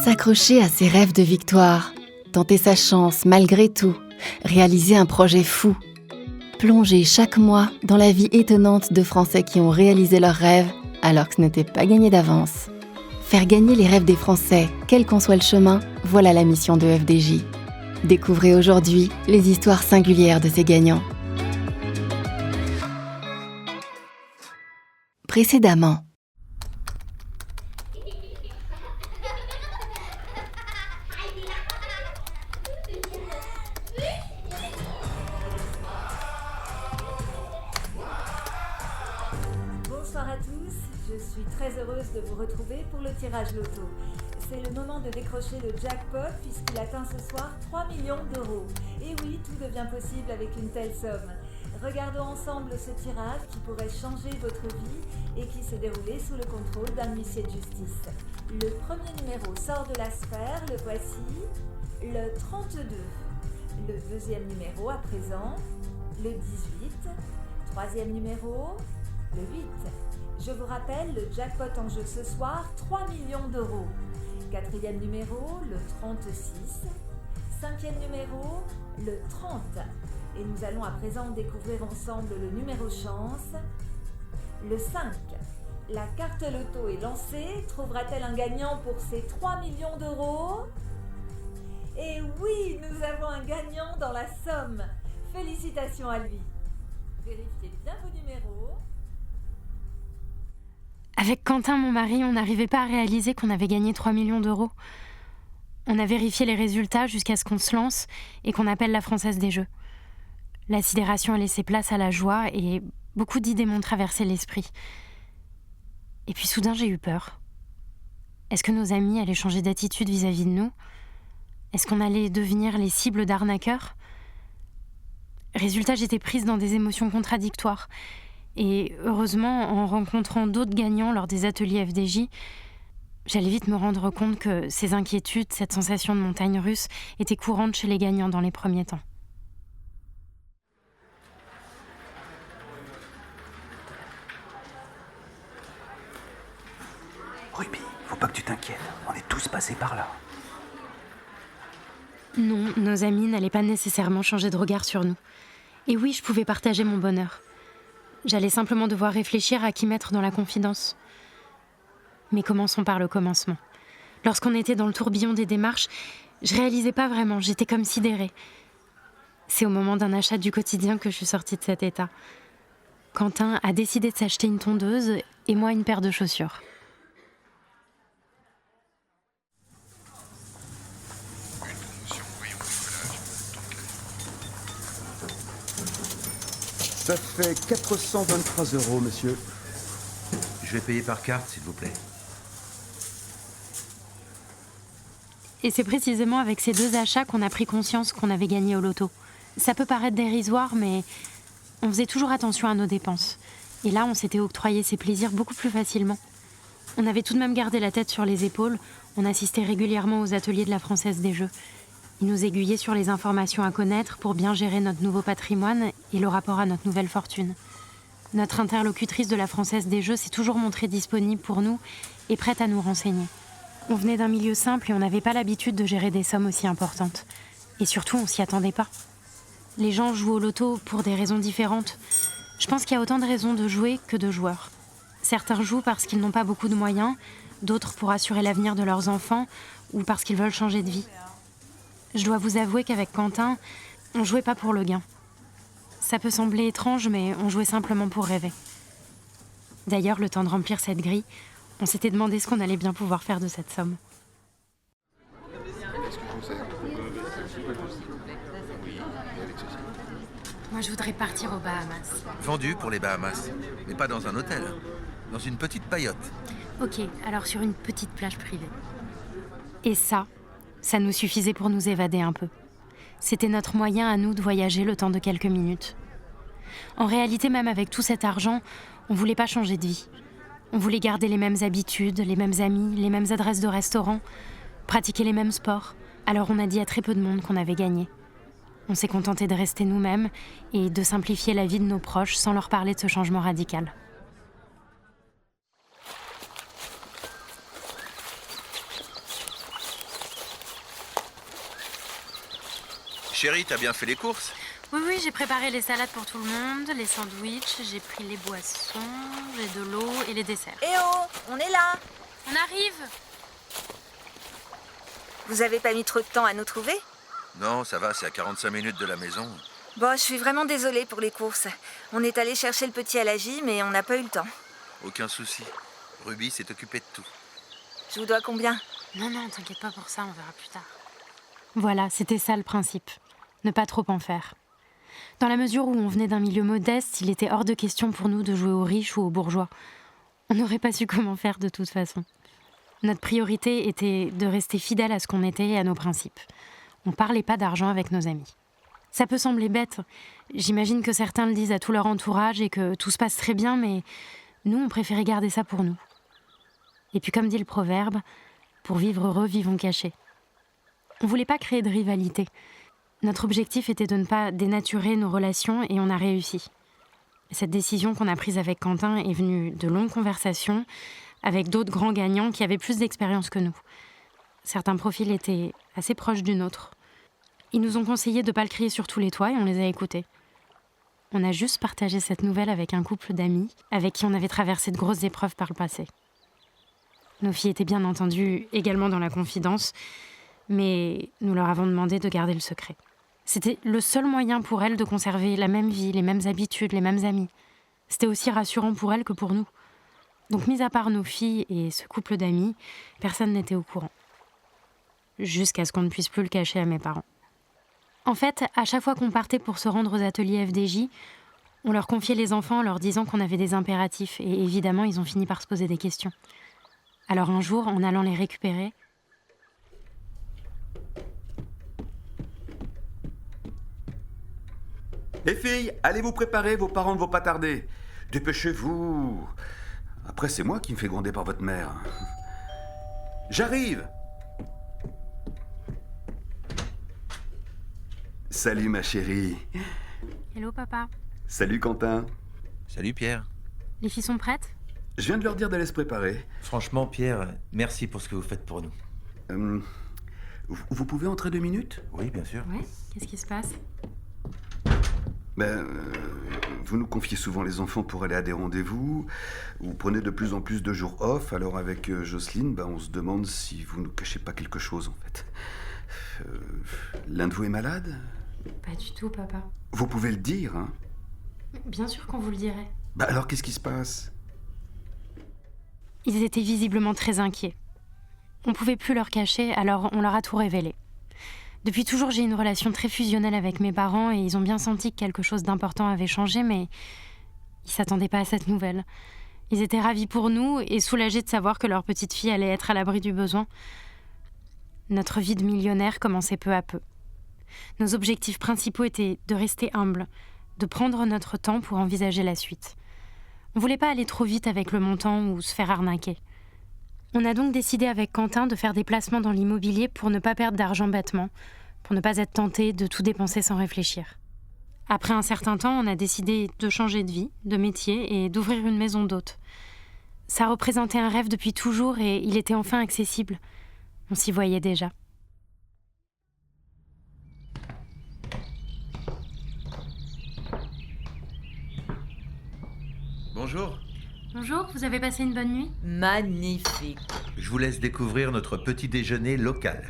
S'accrocher à ses rêves de victoire, tenter sa chance malgré tout, réaliser un projet fou. Plonger chaque mois dans la vie étonnante de Français qui ont réalisé leurs rêves alors que ce n'était pas gagné d'avance. Faire gagner les rêves des Français, quel qu'en soit le chemin, voilà la mission de FDJ. Découvrez aujourd'hui les histoires singulières de ces gagnants. Précédemment. Bonsoir à tous, je suis très heureuse de vous retrouver pour le tirage loto. C'est le moment de décrocher le jackpot puisqu'il atteint ce soir 3 millions d'euros. Et oui, tout devient possible avec une telle somme. Regardons ensemble ce tirage qui pourrait changer votre vie et qui s'est déroulé sous le contrôle d'un huissier de justice. Le premier numéro sort de la sphère, le voici, le 32. Le deuxième numéro à présent, le 18. Troisième numéro, le 8. Je vous rappelle, le jackpot en jeu ce soir, 3 millions d'euros. Quatrième numéro, le 36. Cinquième numéro, le 30. Et nous allons à présent découvrir ensemble le numéro chance, le 5. La carte loto est lancée. Trouvera-t-elle un gagnant pour ces 3 millions d'euros? Et oui, nous avons un gagnant dans la somme. Félicitations à lui. Vérifiez bien vos numéros. Avec Quentin, mon mari, on n'arrivait pas à réaliser qu'on avait gagné 3 millions d'euros. On a vérifié les résultats jusqu'à ce qu'on se lance et qu'on appelle la Française des Jeux. La sidération a laissé place à la joie et beaucoup d'idées m'ont traversé l'esprit. Et puis soudain, j'ai eu peur. Est-ce que nos amis allaient changer d'attitude vis-à-vis de nous? Est-ce qu'on allait devenir les cibles d'arnaqueurs? Résultat, j'étais prise dans des émotions contradictoires. Et heureusement, en rencontrant d'autres gagnants lors des ateliers FDJ, j'allais vite me rendre compte que ces inquiétudes, cette sensation de montagne russe, étaient courantes chez les gagnants dans les premiers temps. Ruby, faut pas que tu t'inquiètes, on est tous passés par là. Non, nos amis n'allaient pas nécessairement changer de regard sur nous. Et oui, je pouvais partager mon bonheur. J'allais simplement devoir réfléchir à qui mettre dans la confidence. Mais commençons par le commencement. Lorsqu'on était dans le tourbillon des démarches, je réalisais pas vraiment, j'étais comme sidérée. C'est au moment d'un achat du quotidien que je suis sortie de cet état. Quentin a décidé de s'acheter une tondeuse et moi une paire de chaussures. Ça fait 423 €, monsieur. Je vais payer par carte, s'il vous plaît. Et c'est précisément avec ces deux achats qu'on a pris conscience qu'on avait gagné au loto. Ça peut paraître dérisoire, mais on faisait toujours attention à nos dépenses. Et là, on s'était octroyé ces plaisirs beaucoup plus facilement. On avait tout de même gardé la tête sur les épaules. On assistait régulièrement aux ateliers de la Française des Jeux. Ils nous aiguillaient sur les informations à connaître pour bien gérer notre nouveau patrimoine et le rapport à notre nouvelle fortune. Notre interlocutrice de la Française des Jeux s'est toujours montrée disponible pour nous et prête à nous renseigner. On venait d'un milieu simple et on n'avait pas l'habitude de gérer des sommes aussi importantes. Et surtout, on s'y attendait pas. Les gens jouent au loto pour des raisons différentes. Je pense qu'il y a autant de raisons de jouer que de joueurs. Certains jouent parce qu'ils n'ont pas beaucoup de moyens, d'autres pour assurer l'avenir de leurs enfants ou parce qu'ils veulent changer de vie. Je dois vous avouer qu'avec Quentin, on jouait pas pour le gain. Ça peut sembler étrange, mais on jouait simplement pour rêver. D'ailleurs, le temps de remplir cette grille, on s'était demandé ce qu'on allait bien pouvoir faire de cette somme. Moi, je voudrais partir aux Bahamas. Vendu pour les Bahamas, mais pas dans un hôtel, dans une petite paillote. Ok, alors sur une petite plage privée. Et ça nous suffisait pour nous évader un peu. C'était notre moyen à nous de voyager le temps de quelques minutes. En réalité, même avec tout cet argent, on voulait pas changer de vie. On voulait garder les mêmes habitudes, les mêmes amis, les mêmes adresses de restaurants, pratiquer les mêmes sports. Alors on a dit à très peu de monde qu'on avait gagné. On s'est contenté de rester nous-mêmes et de simplifier la vie de nos proches sans leur parler de ce changement radical. Chérie, t'as bien fait les courses? Oui, j'ai préparé les salades pour tout le monde, les sandwichs, j'ai pris les boissons, j'ai de l'eau et les desserts. Eh oh, on est là. On arrive! Vous avez pas mis trop de temps à nous trouver? Non, ça va, c'est à 45 minutes de la maison. Bon, je suis vraiment désolée pour les courses. On est allé chercher le petit à la J, mais on n'a pas eu le temps. Aucun souci. Ruby s'est occupée de tout. Je vous dois combien? Non, t'inquiète pas pour ça, on verra plus tard. Voilà, c'était ça le principe. Ne pas trop en faire. Dans la mesure où on venait d'un milieu modeste, il était hors de question pour nous de jouer aux riches ou aux bourgeois. On n'aurait pas su comment faire de toute façon. Notre priorité était de rester fidèle à ce qu'on était et à nos principes. On ne parlait pas d'argent avec nos amis. Ça peut sembler bête. J'imagine que certains le disent à tout leur entourage et que tout se passe très bien, mais nous, on préférait garder ça pour nous. Et puis comme dit le proverbe, pour vivre heureux, vivons cachés. On ne voulait pas créer de rivalité. Notre objectif était de ne pas dénaturer nos relations et on a réussi. Cette décision qu'on a prise avec Quentin est venue de longues conversations avec d'autres grands gagnants qui avaient plus d'expérience que nous. Certains profils étaient assez proches du nôtre. Ils nous ont conseillé de ne pas le crier sur tous les toits et on les a écoutés. On a juste partagé cette nouvelle avec un couple d'amis avec qui on avait traversé de grosses épreuves par le passé. Nos filles étaient bien entendu également dans la confidence, mais nous leur avons demandé de garder le secret. C'était le seul moyen pour elles de conserver la même vie, les mêmes habitudes, les mêmes amis. C'était aussi rassurant pour elles que pour nous. Donc, mis à part nos filles et ce couple d'amis, personne n'était au courant. Jusqu'à ce qu'on ne puisse plus le cacher à mes parents. En fait, à chaque fois qu'on partait pour se rendre aux ateliers FDJ, on leur confiait les enfants en leur disant qu'on avait des impératifs. Et évidemment, ils ont fini par se poser des questions. Alors un jour, en allant les récupérer... Les filles, allez vous préparer, vos parents ne vont pas tarder. Dépêchez-vous. Après, c'est moi qui me fais gronder par votre mère. J'arrive. Salut ma chérie. Hello papa. Salut Quentin. Salut Pierre. Les filles sont prêtes? Je viens de leur dire d'aller se préparer. Franchement, Pierre, merci pour ce que vous faites pour nous. Vous pouvez entrer 2 minutes? Oui, bien sûr. Ouais, qu'est-ce qui se passe? Vous nous confiez souvent les enfants pour aller à des rendez-vous. Vous prenez de plus en plus de jours off. Alors avec Jocelyne, on se demande si vous ne cachez pas quelque chose en fait. L'un de vous est malade? Pas du tout, papa. Vous pouvez le dire, hein? Bien sûr qu'on vous le dirait. Alors qu'est-ce qui se passe? Ils étaient visiblement très inquiets. On pouvait plus leur cacher, alors on leur a tout révélé. Depuis toujours, j'ai une relation très fusionnelle avec mes parents et ils ont bien senti que quelque chose d'important avait changé, mais ils s'attendaient pas à cette nouvelle. Ils étaient ravis pour nous et soulagés de savoir que leur petite fille allait être à l'abri du besoin. Notre vie de millionnaire commençait peu à peu. Nos objectifs principaux étaient de rester humbles, de prendre notre temps pour envisager la suite. On voulait pas aller trop vite avec le montant ou se faire arnaquer. On a donc décidé avec Quentin de faire des placements dans l'immobilier pour ne pas perdre d'argent bêtement, pour ne pas être tenté de tout dépenser sans réfléchir. Après un certain temps, on a décidé de changer de vie, de métier et d'ouvrir une maison d'hôte. Ça représentait un rêve depuis toujours et il était enfin accessible. On s'y voyait déjà. Bonjour. Bonjour, vous avez passé une bonne nuit? Magnifique. Je vous laisse découvrir notre petit déjeuner local.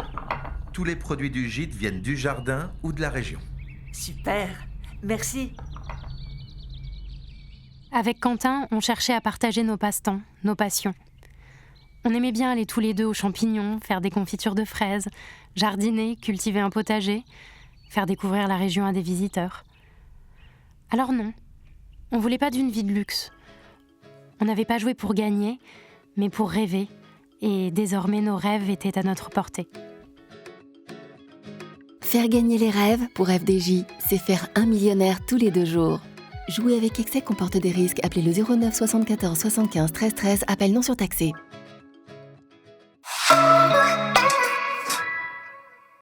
Tous les produits du gîte viennent du jardin ou de la région. Super. Merci. Avec Quentin, on cherchait à partager nos passe-temps, nos passions. On aimait bien aller tous les deux aux champignons, faire des confitures de fraises, jardiner, cultiver un potager, faire découvrir la région à des visiteurs. Alors non, on voulait pas d'une vie de luxe. On n'avait pas joué pour gagner, mais pour rêver, et désormais nos rêves étaient à notre portée. Faire gagner les rêves pour FDJ, c'est faire un millionnaire tous les 2 jours. Jouer avec excès comporte des risques. Appelez le 09 74 75 13 13, appel non surtaxé.